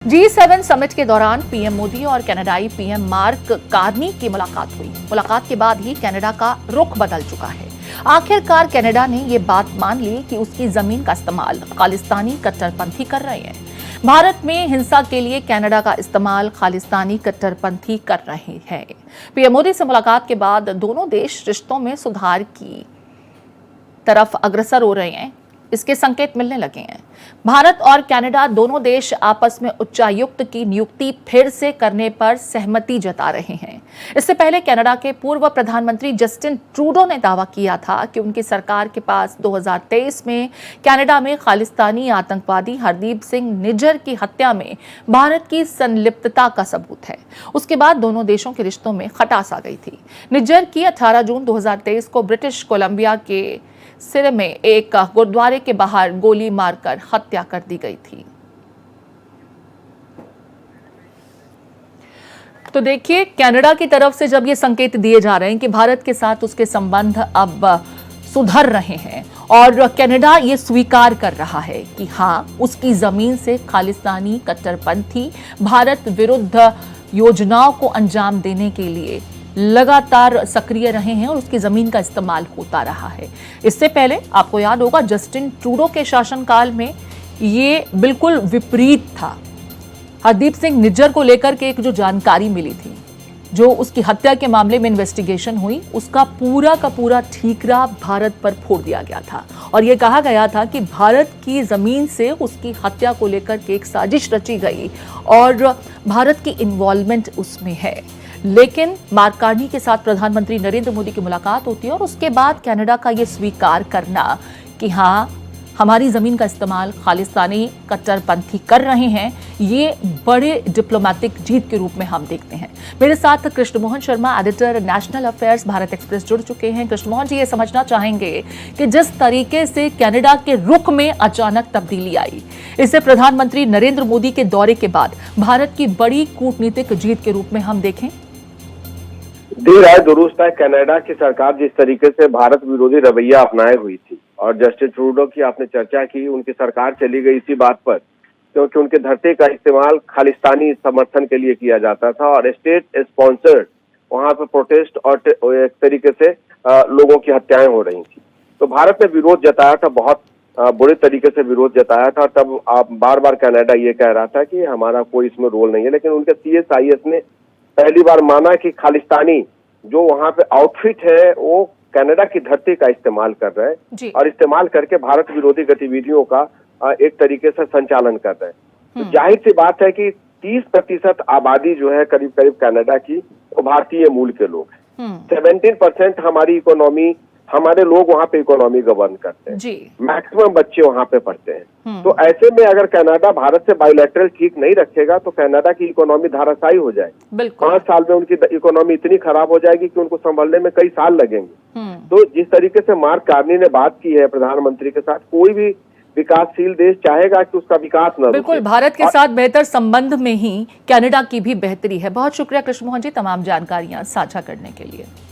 G7 summit के दौरान PM Modi और कनाडाई पीएम मार्क कार्नी की मुलाकात हुई। मुलाकात के बाद ही कनाडा का रुख बदल चुका है। आखिरकार कनाडा ने ये बात मान ली कि उसकी जमीन का इस्तेमाल खालिस्तानी कट्टरपंथी कर रहे हैं। भारत में हिंसा के लिए कनाडा का इस्तेमाल खालिस्तानी कट्टरपंथी कर रहे हैं। पीएम मोदी से मुलाकात के बाद दोनों देश रिश्तों में सुधार की तरफ अग्रसर हो रहे हैं, इसके संकेत मिलने लगे हैं। भारत और कनाडा दोनों देश आपस में उच्चायुक्त की नियुक्ति फिर से करने पर सहमति जता रहे हैं। इससे पहले कनाडा के पूर्व प्रधानमंत्री जस्टिन ट्रूडो ने दावा किया था कि उनकी सरकार के पास 2023 में कनाडा में खालिस्तानी आतंकवादी हरदीप सिंह निज्जर की हत्या में भारत की संलिप्तता का सबूत है। उसके बाद दोनों देशों के रिश्तों में खटास आ गई थी। निज्जर की 18 जून 2023 को ब्रिटिश कोलंबिया के सिर में एक गुरुद्वारे के बाहर गोली मारकर हत्या कर दी गई थी। तो देखिए, कनाडा की तरफ से जब ये संकेत दिए जा रहे हैं कि भारत के साथ उसके संबंध अब सुधर रहे हैं और कनाडा ये स्वीकार कर रहा है कि हाँ, उसकी जमीन से खालिस्तानी कट्टरपंथी भारत विरुद्ध योजनाओं को अंजाम देने के लिए लगातार सक्रिय रहे हैं और उसकी जमीन का इस्तेमाल होता रहा है। इससे पहले आपको याद होगा, जस्टिन ट्रूडो के शासनकाल में ये बिल्कुल विपरीत था। हरदीप सिंह निज्जर को लेकर के एक जो जानकारी मिली थी, जो उसकी हत्या के मामले में इन्वेस्टिगेशन हुई, उसका पूरा का पूरा ठीकरा भारत पर फोड़ दिया गया था और यह कहा गया था कि भारत की जमीन से उसकी हत्या को लेकर के एक साजिश रची गई और भारत की इन्वॉल्वमेंट उसमें है। लेकिन मार्क कार्नी के साथ प्रधानमंत्री नरेंद्र मोदी की मुलाकात होती है और उसके बाद कनाडा का ये स्वीकार करना कि हाँ, हमारी जमीन का इस्तेमाल खालिस्तानी कट्टरपंथी कर रहे हैं, ये बड़े डिप्लोमेटिक जीत के रूप में हम देखते हैं। मेरे साथ Krishna Mohan Sharma, editor national affairs Bharat express, जुड़ चुके हैं। कृष्ण मोहन जी, ये समझना चाहेंगे कि जिस तरीके से कनाडा के रुख में अचानक तब्दीली आई, इसे प्रधानमंत्री नरेंद्र मोदी के दौरे के बाद भारत की बड़ी कूटनीतिक जीत के रूप में हम देखें। देर आए दुरुस्त है। कनाडा की सरकार जिस तरीके से भारत विरोधी रवैया अपनाए हुई थी और जस्टिन ट्रूडो की आपने चर्चा की, उनकी सरकार चली गई इसी बात पर क्योंकि उनके धरती का इस्तेमाल खालिस्तानी समर्थन के लिए किया जाता था और स्टेट स्पॉन्सर्ड वहां पर प्रोटेस्ट और एक तरीके से लोगों की हत्याएं हो रही थी। तो भारत ने विरोध जताया था, बहुत बुरे तरीके से विरोध जताया था। तब आप बार बार कनाडा ये कह रहा था कि हमारा कोई इसमें रोल नहीं है, लेकिन उनके CSIS ने पहली बार माना कि खालिस्तानी जो वहां पे आउटफिट है वो कनाडा की धरती का इस्तेमाल कर रहे हैं और इस्तेमाल करके भारत विरोधी गतिविधियों का एक तरीके से संचालन कर रहे हैं। तो जाहिर सी बात है कि 30% आबादी जो है करीब करीब कनाडा की, वो भारतीय मूल के लोग हैं। 17% हमारी इकोनॉमी, हमारे लोग वहाँ पे इकोनॉमी गवर्न करते हैं। मैक्सिमम बच्चे वहाँ पे पढ़ते हैं। तो ऐसे में अगर कनाडा भारत से बायलैटरल ठीक नहीं रखेगा तो कनाडा की इकोनॉमी धाराशायी हो जाएगी। 5 साल में उनकी इकोनॉमी इतनी खराब हो जाएगी कि उनको संभलने में कई साल लगेंगे। तो जिस तरीके से मार्क कार्नी ने बात की है प्रधानमंत्री के साथ, कोई भी विकासशील देश चाहेगा कि उसका विकास न रुके। बिल्कुल, भारत के साथ बेहतर संबंध में ही कनाडा की भी बेहतरी है। बहुत शुक्रिया कृष्ण मोहन जी, तमाम जानकारियां साझा करने के लिए।